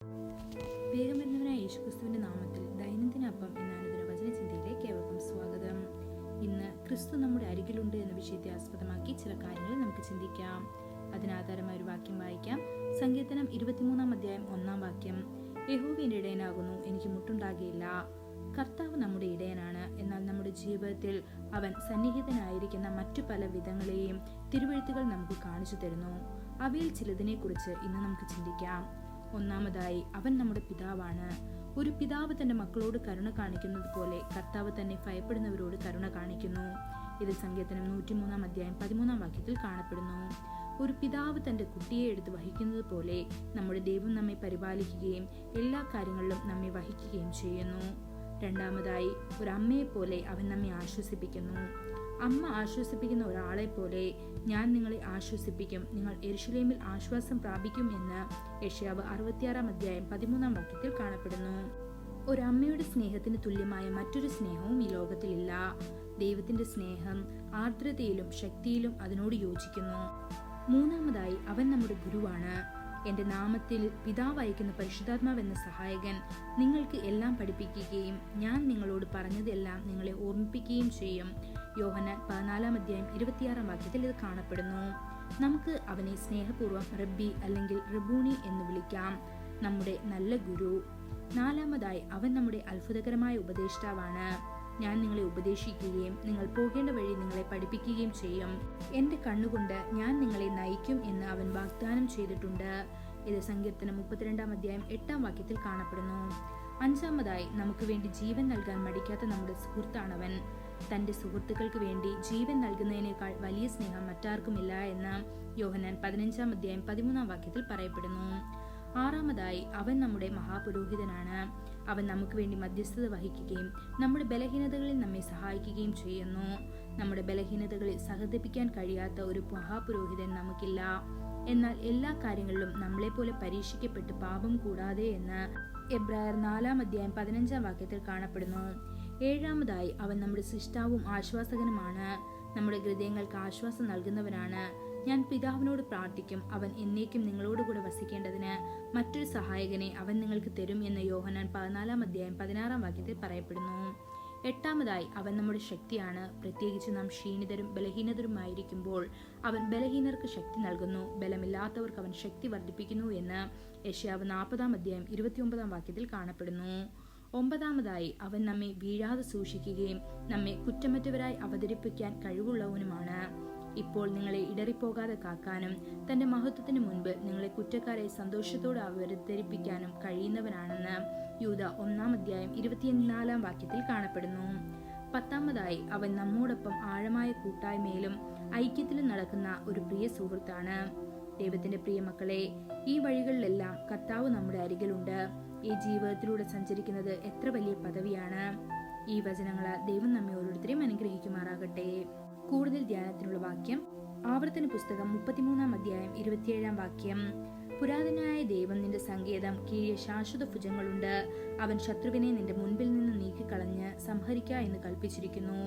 വേഗം വരുന്നവനായ യേശുക്രിസ്തുവിന്റെ നാമത്തിൽ ദൈനംദിന അപ്പം എന്ന അനുദിന വചനചിന്തയിലേക്ക് ഏവർക്കും സ്വാഗതം. ഇന്ന് ക്രിസ്തു നമ്മുടെ അരികിലുണ്ട് എന്ന വിഷയത്തെ ആസ്പദമാക്കി ചില കാര്യങ്ങൾ നമുക്ക് ചിന്തിക്കാം. അതിനാധാരമായ ഒരു വാക്യം വായിക്കാം. സങ്കീർത്തനം 23 അധ്യായം 1 വാക്യം. യഹോവ എന്റെ ഇടയനാകുന്നു, എനിക്ക് മുട്ടുണ്ടാകുകയില്ല. കർത്താവ് നമ്മുടെ ഇടയനാണ്. എന്നാൽ നമ്മുടെ ജീവിതത്തിൽ അവൻ സന്നിഹിതനായിരിക്കുന്ന മറ്റു പല വിധങ്ങളെയും തിരുവെഴുത്തുകൾ നമുക്ക് കാണിച്ചു തരുന്നു. അവയിൽ ചിലതിനെക്കുറിച്ച് ഇന്ന് നമുക്ക് ചിന്തിക്കാം. ഒന്നാമതായി, അവൻ നമ്മുടെ പിതാവാണ്. ഒരു പിതാവ് തന്റെ മക്കളോട് കരുണ കാണിക്കുന്നത് പോലെ കർത്താവ് തന്നെ ഭയപ്പെടുന്നവരോട് കരുണ കാണിക്കുന്നു. ഇത് സങ്കീർത്തനം 103 അധ്യായം 13 വാക്യത്തിൽ കാണപ്പെടുന്നു. ഒരു പിതാവ് തന്റെ കുട്ടിയെ എടുത്ത് വഹിക്കുന്നത് പോലെ നമ്മുടെ ദൈവം നമ്മെ പരിപാലിക്കുകയും എല്ലാ കാര്യങ്ങളിലും നമ്മെ വഹിക്കുകയും ചെയ്യുന്നു. രണ്ടാമതായി, ഒരു അമ്മയെ പോലെ അവൻ നമ്മെ ആശ്വസിപ്പിക്കുന്നു. അമ്മ ആശ്വസിപ്പിക്കുന്ന ഒരാളെ പോലെ ഞാൻ നിങ്ങളെ ആശ്വസിപ്പിക്കും, നിങ്ങൾ യെരൂശലേമിൽ ആശ്വാസം പ്രാപിക്കും എന്ന് യെശയ്യാവ് 66 അധ്യായം 13 വാക്യത്തിൽ കാണപ്പെടുന്നു. ഒരമ്മയുടെ സ്നേഹത്തിന് തുല്യമായ മറ്റൊരു സ്നേഹവും ഈ ലോകത്തിലില്ല. ദൈവത്തിന്റെ സ്നേഹം ആർദ്രതയിലും ശക്തിയിലും അതിനോട് യോജിക്കുന്നു. മൂന്നാമതായി, അവൻ നമ്മുടെ ഗുരുവാണ്. എന്റെ നാമത്തിൽ പിതാവ് അയക്കുന്ന പരിശുദ്ധാത്മാവ് എന്ന സഹായകൻ നിങ്ങൾക്ക് എല്ലാം പഠിപ്പിക്കുകയും ഞാൻ നിങ്ങളോട് പറഞ്ഞതെല്ലാം നിങ്ങളെ ഓർമ്മിപ്പിക്കുകയും ചെയ്യും. യോഹന്നാൻ 14 അധ്യായം 26 വാക്യത്തിൽ ഇത് കാണപ്പെടുന്നു. നമുക്ക് അവനെ സ്നേഹപൂർവ്വം റബ്ബി അല്ലെങ്കിൽ റബൂണി എന്ന് വിളിക്കാം, നമ്മുടെ നല്ല ഗുരു. നാലാമതായി, അവൻ നമ്മുടെ അത്ഭുതകരമായ ഉപദേഷ്ടാവാണ്. ഞാൻ നിങ്ങളെ ഉപദേശിക്കുകയും നിങ്ങൾ പോകേണ്ട വഴി നിങ്ങളെ പഠിപ്പിക്കുകയും ചെയ്യും. എന്റെ കണ്ണുകൊണ്ട് ഞാൻ നിങ്ങളെ നയിക്കും എന്ന് അവൻ വാഗ്ദാനം ചെയ്തിട്ടുണ്ട്. ഇത് സങ്കീർത്തനം 32 അധ്യായം 8 വാക്യത്തിൽ കാണപ്പെടുന്നു. അഞ്ചാമതായി, നമുക്ക് വേണ്ടി ജീവൻ നൽകാൻ മടിക്കാത്ത നമ്മുടെ സുഹൃത്താണവൻ. തന്റെ സുഹൃത്തുക്കൾക്ക് വേണ്ടി ജീവൻ നൽകുന്നതിനേക്കാൾ വലിയ സ്നേഹം മറ്റാർക്കുമില്ല എന്ന് യോഹന്നാൻ 15 അധ്യായം 13 വാക്യത്തിൽ പറയപ്പെടുന്നു. ആറാമതായി, അവൻ നമ്മുടെ മഹാപുരോഹിതനാണ്. അവൻ നമുക്ക് വേണ്ടി മധ്യസ്ഥത വഹിക്കുകയും നമ്മുടെ ബലഹീനതകളിൽ നമ്മെ സഹായിക്കുകയും ചെയ്യുന്നു. നമ്മുടെ ബലഹീനതകളിൽ സഹതപിക്കാൻ കഴിയാത്ത ഒരു മഹാപുരോഹിതൻ നമുക്കില്ല. എന്നാൽ എല്ലാ കാര്യങ്ങളിലും നമ്മളെപ്പോലെ പരീക്ഷിക്കപ്പെട്ട് പാപം കൂടാതെ എന്ന് എബ്രായർ 4 അധ്യായം 15 വാക്യത്തിൽ കാണപ്പെടുന്നു. ഏഴാമതായി, അവൻ നമ്മുടെ സൃഷ്ടാവും ആശ്വാസകനുമാണ്. നമ്മുടെ ഹൃദയങ്ങൾക്ക് ആശ്വാസം നൽകുന്നവനാണ്. ഞാൻ പിതാവിനോട് പ്രാർത്ഥിക്കും, അവൻ എന്നേക്കും നിങ്ങളോടുകൂടെ വസിക്കേണ്ടതിന് മറ്റൊരു സഹായകനെ അവൻ നിങ്ങൾക്ക് തരും എന്ന് യോഹന്നാൻ 14 അധ്യായം 16 വാക്യത്തിൽ പറയപ്പെടുന്നു. എട്ടാമതായി, അവൻ നമ്മുടെ ശക്തിയാണ്. പ്രത്യേകിച്ച് നാം ക്ഷീണിതരും ബലഹീനതരുമായിരിക്കുമ്പോൾ അവൻ ബലഹീനർക്ക് ശക്തി നൽകുന്നു. ബലമില്ലാത്തവർക്ക് അവൻ ശക്തി വർദ്ധിപ്പിക്കുന്നു എന്ന് യെശയ്യാവ് 40 അധ്യായം 29 വാക്യത്തിൽ കാണപ്പെടുന്നു. ഒമ്പതാമതായി, അവൻ നമ്മെ വീഴാതെ സൂക്ഷിക്കുകയും നമ്മെ കുറ്റമറ്റവരായി അവതരിപ്പിക്കാൻ കഴിവുള്ളവനുമാണ്. ഇപ്പോൾ നിങ്ങളെ ഇടറിപ്പോകാതെ കാക്കാനും തന്റെ മഹത്വത്തിന് മുൻപ് നിങ്ങളെ കുറ്റക്കാരെ സന്തോഷത്തോടെ അവതരിപ്പിക്കാനും കഴിയുന്നവനാണെന്ന് യൂദ 1 അധ്യായം 24 വാക്യത്തിൽ കാണപ്പെടുന്നു. പത്താമതായി, അവൻ നമ്മോടൊപ്പം ആഴമായ കൂട്ടായ്മയിലും ഐക്യത്തിലും നടക്കുന്ന ഒരു പ്രിയ സുഹൃത്താണ്. ദൈവത്തിന്റെ പ്രിയ മക്കളെ, ഈ വഴികളിലെല്ലാം കർത്താവ് നമ്മുടെ അരികിലുണ്ട്. ഈ ജീവിതത്തിലൂടെ സഞ്ചരിക്കുന്നത് എത്ര വലിയ പദവിയാണ്. ഈ വചനങ്ങളാൽ ദൈവം നമ്മെ ഓരോരുത്തരെയും അനുഗ്രഹിക്കുമാറാകട്ടെ. കൂടുതൽ ധ്യാനത്തിനുള്ള വാക്യം ആവർത്തന പുസ്തകം 33 അധ്യായം 27 വാക്യം. പുരാതനായ ദൈവം നിന്റെ സങ്കേതം, കീഴെ ശാശ്വത ഭുജങ്ങളുണ്ട്. അവൻ ശത്രുവിനെ നിന്റെ മുൻപിൽ നിന്ന് നീക്കിക്കളഞ്ഞ് സംഹരിക്ക എന്ന് കൽപ്പിച്ചിരിക്കുന്നു.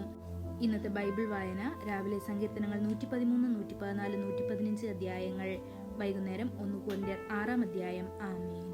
ഇന്നത്തെ ബൈബിൾ വായന രാവിലെ സങ്കീർത്തനങ്ങൾ 113, 114, 115 അധ്യായങ്ങൾ. വൈകുന്നേരം 1 കൊരിന്ത്യർ 6 അധ്യായം. ആമേൻ.